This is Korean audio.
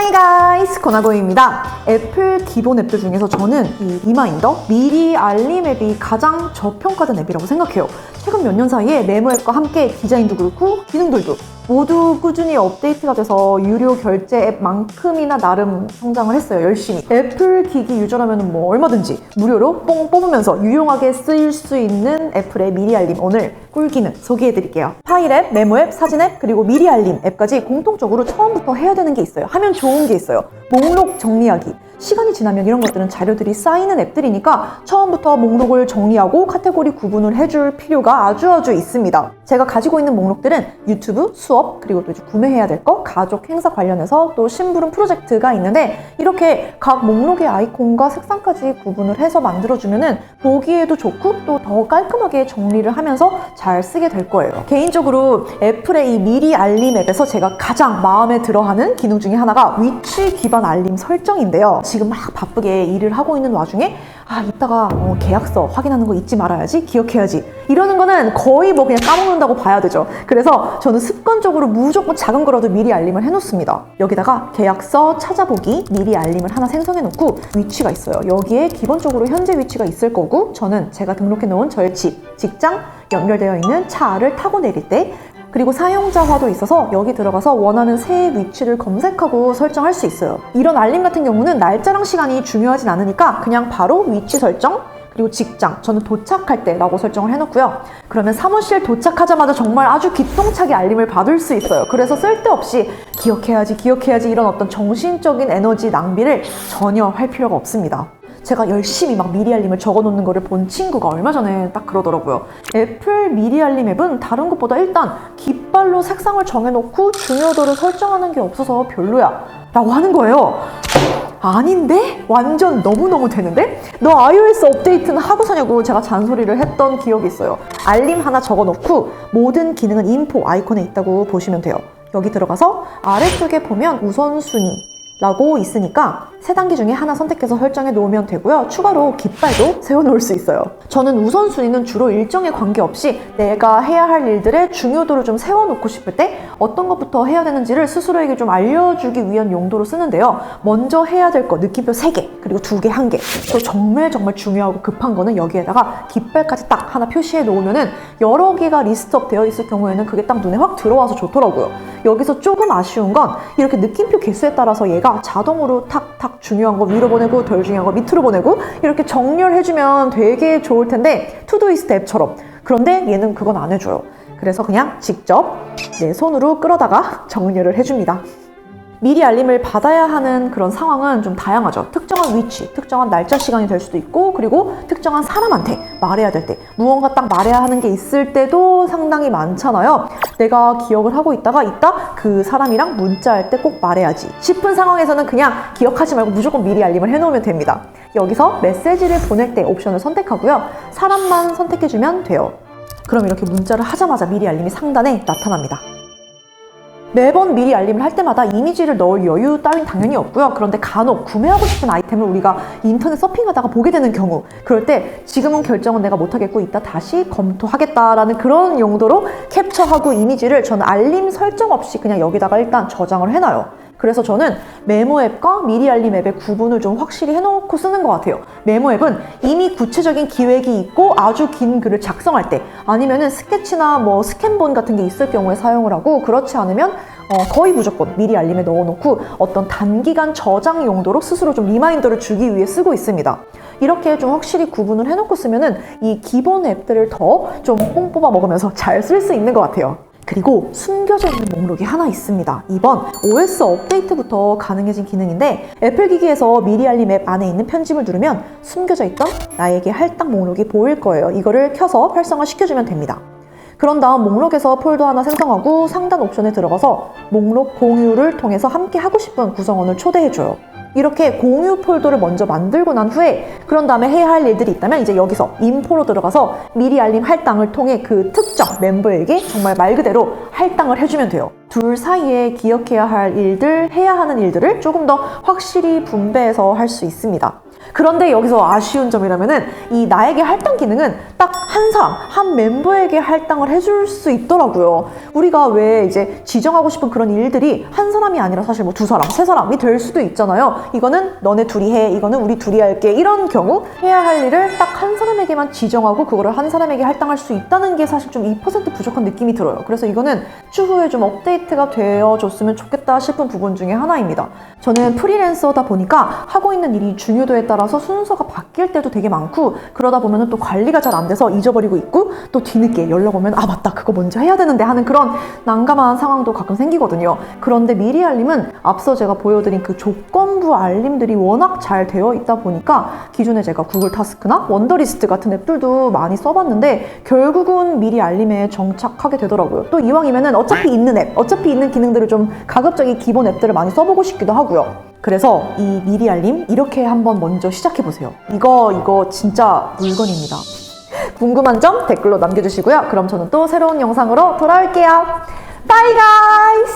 Hi guys! 권하고입니다. 애플 기본 앱들 중에서 저는 이 리마인더, 미리 알림 앱이 가장 저평가된 앱이라고 생각해요. 최근 몇 년 사이에 메모 앱과 함께 디자인도 그렇고 기능들도 모두 꾸준히 업데이트가 돼서 유료 결제 앱만큼이나 나름 성장을 했어요. 열심히. 애플 기기 유저라면 뭐 얼마든지 무료로 뽕 뽑으면서 유용하게 쓰일 수 있는 애플의 미리 알림, 오늘 꿀기능 소개해드릴게요. 파일 앱, 메모 앱, 사진 앱, 그리고 미리 알림 앱까지 공통적으로 처음부터 해야 되는 게 있어요. 하면 좋은 게 있어요. 목록 정리하기. 시간이 지나면 이런 것들은 자료들이 쌓이는 앱들이니까 처음부터 목록을 정리하고 카테고리 구분을 해줄 필요가 아주 있습니다. 제가 가지고 있는 목록들은 유튜브, 수업, 그리고 또 이제 구매해야 될 거, 가족 행사 관련해서 또 심부름 프로젝트가 있는데 이렇게 각 목록의 아이콘과 색상까지 구분을 해서 만들어주면은 보기에도 좋고 또 더 깔끔하게 정리를 하면서 잘 쓰게 될 거예요. 개인적으로 애플의 이 미리 알림 앱에서 제가 가장 마음에 들어하는 기능 중에 하나가 위치 기반 알림 설정인데요. 지금 막 바쁘게 일을 하고 있는 와중에 이따가 계약서 확인하는 거 잊지 말아야지, 기억해야지 이러는 거는 거의 뭐 그냥 까먹는다고 봐야 되죠. 그래서 저는 습관적으로 무조건 작은 거라도 미리 알림을 해놓습니다. 여기다가 계약서 찾아보기 미리 알림을 하나 생성해 놓고 위치가 있어요. 여기에 기본적으로 현재 위치가 있을 거고 저는 제가 등록해 놓은 저의 집, 직장, 연결되어 있는 차를 타고 내릴 때, 그리고 사용자화도 있어서 여기 들어가서 원하는 새 위치를 검색하고 설정할 수 있어요. 이런 알림 같은 경우는 날짜랑 시간이 중요하진 않으니까 그냥 바로 위치 설정, 그리고 직장, 저는 도착할 때 라고 설정을 해놓고요. 그러면 사무실 도착하자마자 정말 아주 기똥차게 알림을 받을 수 있어요. 그래서 쓸데없이 기억해야지 이런 어떤 정신적인 에너지 낭비를 전혀 할 필요가 없습니다. 제가 열심히 막 미리 알림을 적어놓는 거를 본 친구가 얼마 전에 딱 그러더라고요. 애플 미리 알림 앱은 다른 것보다 일단 깃발로 색상을 정해놓고 중요도를 설정하는 게 없어서 별로야 라고 하는 거예요. 아닌데? 완전 너무너무 되는데? 너 iOS 업데이트는 하고 사냐고 제가 잔소리를 했던 기억이 있어요. 알림 하나 적어놓고 모든 기능은 인포 아이콘에 있다고 보시면 돼요. 여기 들어가서 아래쪽에 보면 우선순위 라고 있으니까 세 단계 중에 하나 선택해서 설정해 놓으면 되고요. 추가로 깃발도 세워놓을 수 있어요. 저는 우선순위는 주로 일정에 관계없이 내가 해야 할 일들의 중요도를 좀 세워놓고 싶을 때 어떤 것부터 해야 되는지를 스스로에게 좀 알려주기 위한 용도로 쓰는데요. 먼저 해야 될 거 느낌표 3개, 그리고 2개, 1개. 또 정말 중요하고 급한 거는 여기에다가 깃발까지 딱 하나 표시해 놓으면은 여러 개가 리스트업 되어 있을 경우에는 그게 딱 눈에 확 들어와서 좋더라고요. 여기서 조금 아쉬운 건 이렇게 느낌표 개수에 따라서 얘가 자동으로 탁탁 중요한 거 위로 보내고 덜 중요한 거 밑으로 보내고 이렇게 정렬해주면 되게 좋을 텐데 투두이스트 앱처럼. 그런데 얘는 그건 안 해줘요. 그래서 그냥 직접 내 손으로 끌어다가 정렬을 해줍니다. 미리 알림을 받아야 하는 그런 상황은 좀 다양하죠. 특정한 위치, 특정한 날짜 시간이 될 수도 있고, 그리고 특정한 사람한테 말해야 될 때, 무언가 딱 말해야 하는 게 있을 때도 상당히 많잖아요. 내가 기억을 하고 있다가 이따 그 사람이랑 문자할 때 꼭 말해야지 싶은 상황에서는 그냥 기억하지 말고 무조건 미리 알림을 해놓으면 됩니다. 여기서 메시지를 보낼 때 옵션을 선택하고요. 사람만 선택해주면 돼요. 그럼 이렇게 문자를 하자마자 미리 알림이 상단에 나타납니다. 매번 미리 알림을 할 때마다 이미지를 넣을 여유 따윈 당연히 없고요. 그런데 간혹 구매하고 싶은 아이템을 우리가 인터넷 서핑하다가 보게 되는 경우, 그럴 때 지금은 결정은 내가 못하겠고 이따 다시 검토하겠다라는 그런 용도로 캡처하고 이미지를 저는 알림 설정 없이 그냥 여기다가 일단 저장을 해놔요. 그래서 저는 메모 앱과 미리 알림 앱의 구분을 좀 확실히 해놓고 쓰는 것 같아요. 메모 앱은 이미 구체적인 기획이 있고 아주 긴 글을 작성할 때, 아니면은 스케치나 뭐 스캔본 같은 게 있을 경우에 사용을 하고, 그렇지 않으면 거의 무조건 미리 알림에 넣어놓고 어떤 단기간 저장 용도로 스스로 좀 리마인더를 주기 위해 쓰고 있습니다. 이렇게 좀 확실히 구분을 해놓고 쓰면은 이 기본 앱들을 더 좀 뽕 뽑아 먹으면서 잘 쓸 수 있는 것 같아요. 그리고 숨겨져 있는 목록이 하나 있습니다. 이번 OS 업데이트부터 가능해진 기능인데, 애플 기기에서 미리 알림 앱 안에 있는 편집을 누르면 숨겨져 있던 나에게 할당 목록이 보일 거예요. 이거를 켜서 활성화 시켜주면 됩니다. 그런 다음 목록에서 폴더 하나 생성하고 상단 옵션에 들어가서 목록 공유를 통해서 함께 하고 싶은 구성원을 초대해줘요. 이렇게 공유 폴더를 먼저 만들고 난 후에, 그런 다음에 해야 할 일들이 있다면 이제 여기서 인포로 들어가서 미리 알림 할당을 통해 그 특정 멤버에게 정말 말 그대로 할당을 해주면 돼요. 둘 사이에 기억해야 할 일들, 해야 하는 일들을 조금 더 확실히 분배해서 할 수 있습니다. 그런데 여기서 아쉬운 점이라면은 이 나에게 할당 기능은 딱 한 사람, 한 멤버에게 할당을 해줄 수 있더라고요. 우리가 왜 이제 지정하고 싶은 그런 일들이 한 사람이 아니라 사실 뭐 두 사람, 세 사람이 될 수도 있잖아요. 이거는 너네 둘이 해, 이거는 우리 둘이 할게. 이런 경우 해야 할 일을 딱 한 사람에게만 지정하고 그거를 한 사람에게 할당할 수 있다는 게 사실 좀 2% 부족한 느낌이 들어요. 그래서 이거는 추후에 좀 업데이트가 되어줬으면 좋겠다 싶은 부분 중에 하나입니다. 저는 프리랜서다 보니까 하고 있는 일이 중요도에 따라서 순서가 바뀔 때도 되게 많고, 그러다 보면 또 관리가 잘 안 돼서 잊어버리고 있고, 또 뒤늦게 연락 오면 아 맞다 그거 먼저 해야 되는데 하는 그런 난감한 상황도 가끔 생기거든요. 그런데 미리 알림은 앞서 제가 보여드린 그 조건부 알림들이 워낙 잘 되어 있다 보니까 기존에 제가 구글 타스크나 원더리스트 같은 앱들도 많이 써봤는데 결국은 미리 알림에 정착하게 되더라고요. 또 이왕이면은 어차피 있는 앱, 어차피 있는 기능들을 좀 가급적이 기본 앱들을 많이 써보고 싶기도 하고요. 그래서 이 미리 알림 이렇게 한번 먼저 시작해보세요. 이거 진짜 물건입니다. 궁금한 점 댓글로 남겨주시고요. 그럼 저는 또 새로운 영상으로 돌아올게요. 바이 가이즈!